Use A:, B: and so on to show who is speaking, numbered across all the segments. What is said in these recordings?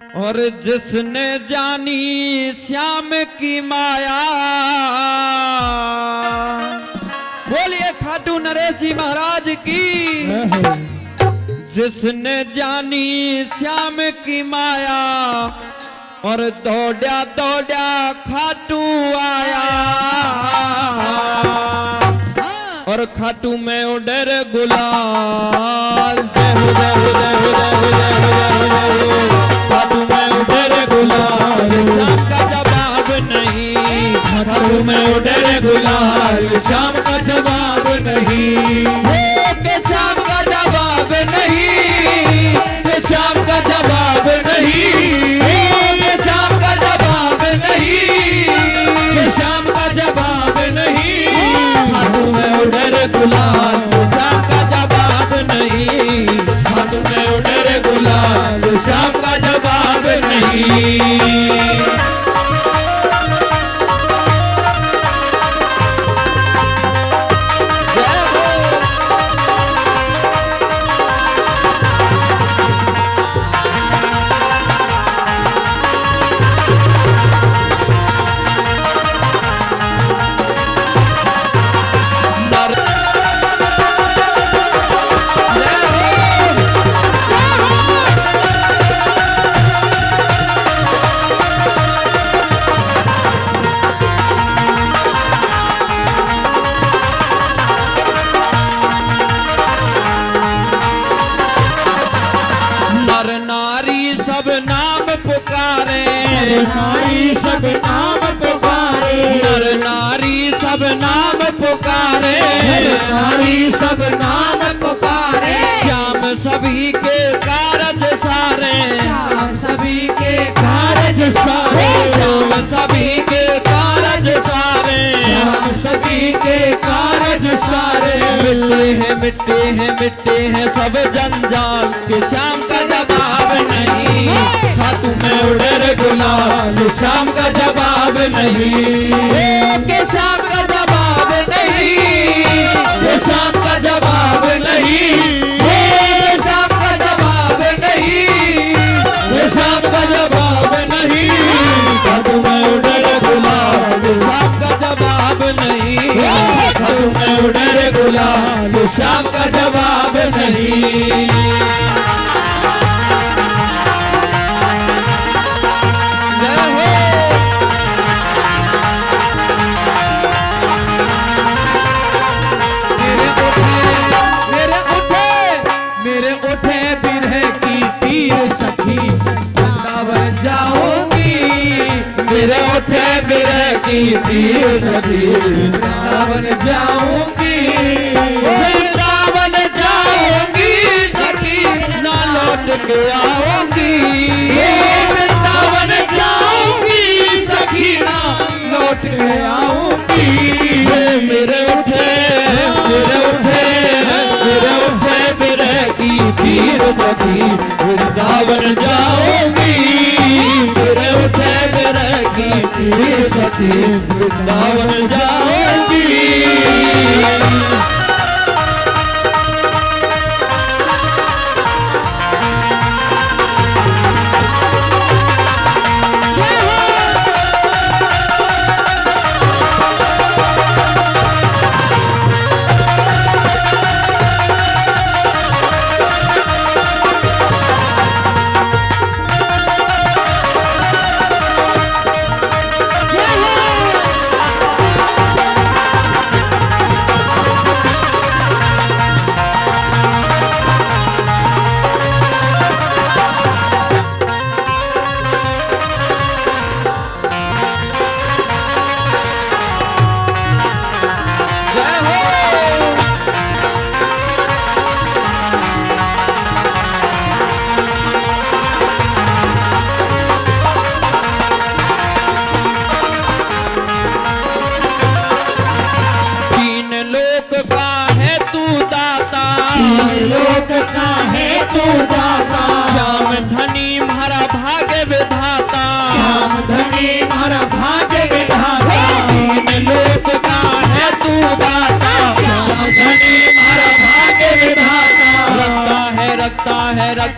A: और जिसने जानी श्याम की माया, बोलिए खाटू नरेश जी महाराज की। जिसने जानी श्याम की माया और दौड़ा दौड़ा खाटू आया, और खाटू में उड़र गुलाल, खाटू में उड़र गुलाल, श्याम का जवाब नहीं।
B: खाटू में उड़र गुलाल, श्याम का जवाब नहीं।
A: श्याम का जवाब नहीं,
B: श्याम का जवाब नहीं,
A: श्याम का जवाब नहीं,
B: श्याम का जवाब नहीं।
A: खाटू में उड़र गुलाल, श्याम का जवाब नहीं।
B: खाटू में उड़र गुलाल, श्याम का जवाब नहीं।
A: सब नाम पुकारे,
B: नारी सब नाम पुकारे,
A: नर नारी सब नाम पुकारे,
B: नारी सब नाम पुकारे।
A: श्याम सभी के कारज सारे,
B: श्याम सभी के कारज सारे,
A: श्याम सभी के कारज सारे,
B: श्याम सभी के कारज सारे।
A: मिट्टे हैं सब जंजाल के, श्याम का जवाब नहीं। खाटू में उड़र गुलाल,
B: श्याम का जवाब नहीं।
A: के श्याम का जवाब नहीं,
B: श्याम का जवाब नहीं,
A: श्याम का जवाब नहीं,
B: श्याम का जवाब नहीं।
A: खाटू में उड़र गुलाल, श्याम का जवाब नहीं।
B: खाटू में उड़र गुलाल, श्याम का जवाब नहीं।
A: मेरे उठे बिरह की तीर सखी,
B: वृंदावन जाऊंगी,
A: वृंदावन जाऊंगी सखी, ना लौट के आऊंगी।
B: वृंदावन जाऊंगी सखी, ना लौट के आऊंगी।
A: मेरे उठे बिरह की तीर सखी, वृंदावन जाऊंगी। मेरे उठे बिरह की तीर सखी, वृंदावन जाऊंगी।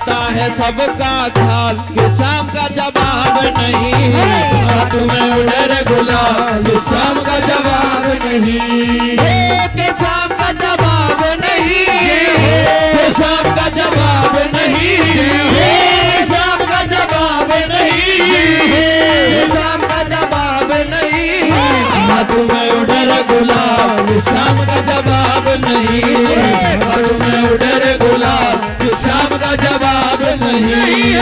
A: रखता है सबका ख्याल कि शाम का जवाब नहीं।
B: हाथ में उड़े रे गुलाल शाम का जवाब नहीं।
A: कि शाम का जवाब नहीं,
B: कि शाम का जवाब नहीं।
A: शाम का जवाब नहीं, शाम का जवाब नहीं।
B: हाथ में उड़े रे गुलाल शाम का जवाब नहीं। हाथ में उड़े रे गुलाल शाम का जवाब नहीं।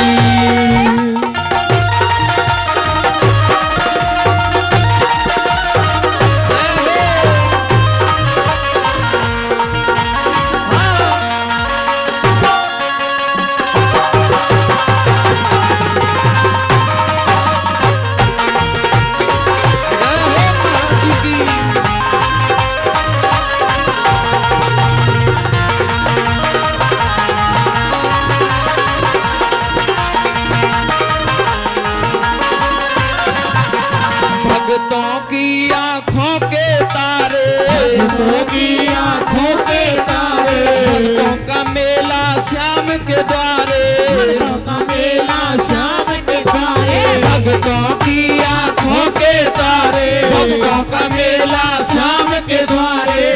A: भक्तों की आंखों के तारे,
B: भक्तों की आंखों के तारे,
A: भक्तों का मेला श्याम के द्वारे,
B: भक्तों का मेला श्याम के द्वारे।
A: भक्तों की आंखों के तारे,
B: भक्तों का मेला श्याम के द्वारे।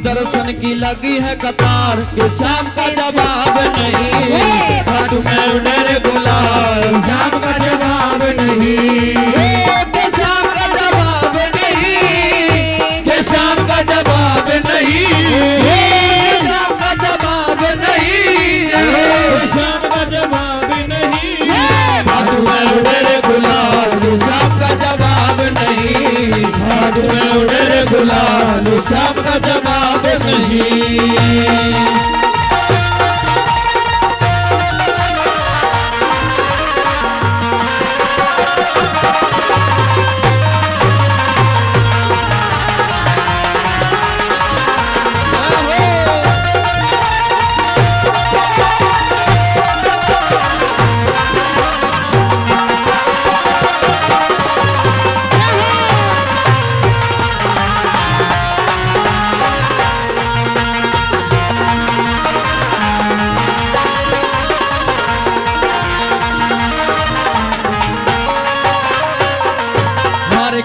A: दर्शन की लगी है कतार कि शाम का जवाब नहीं।
B: हाथ में उड़े रे गुलाल शाम का जवाब नहीं।
A: कि शाम का जवाब नहीं,
B: कि शाम का जवाब नहीं।
A: शाम का जवाब नहीं,
B: शाम का जवाब नहीं।
A: हाथ में उड़े रे गुलाल शाम का जवाब नहीं।
B: हाथ में उड़े रे गुलाल शाम का जवाब नहीं।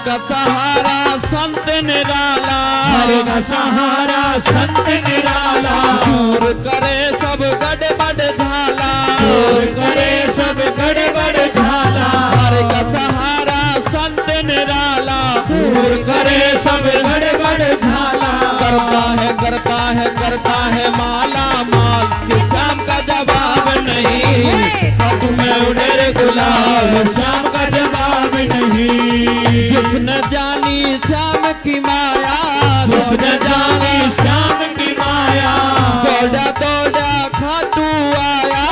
A: का सहारा संत निराला,
B: हर का सहारा संत निराला।
A: दूर करे सब गड़बड़ झाला,
B: दूर करे सब गड़बड़ झाला।
A: हर का सहारा संत निराला,
B: दूर करे सब गड़बड़ झाला।
A: करता है माला माल कि शाम का जवाब नहीं।
B: हाथ में उड़े रे गुलाल शाम का जवाब नहीं।
A: जिसने जानी शाम की माया,
B: जिसने जानी शाम की माया।
A: दौड़ा दौड़ा खाटू आया,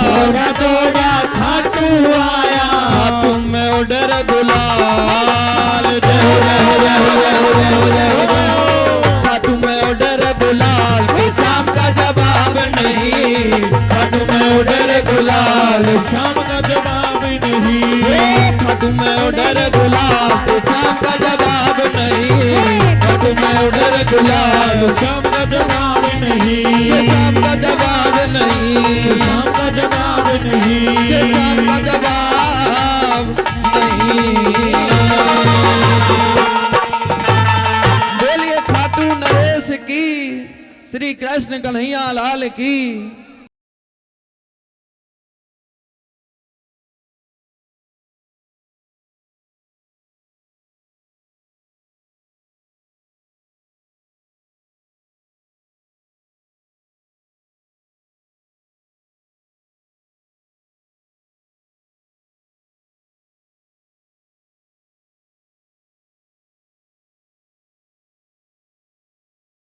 B: दौड़ा दौड़ा खाटू आया।
A: हाथ में उड़े रे गुलाल, हाथ में उड़े रे गुलाल कि शाम का जवाब नहीं।
B: हाथ में उड़े रे गुलाल शाम का जवाब नहीं।
A: हाथ में उड़े रे गुलाल कि शाम का जवाब नहीं।
B: हाथ में उड़े रे गुलाल शाम का जवाब नहीं।
A: शाम का जवाब नहीं,
B: शाम का जवाब नहीं।
A: शाम का जवाब नहीं। बोलिए खाटू नरेश की, श्री कृष्ण कन्हैया लाल की।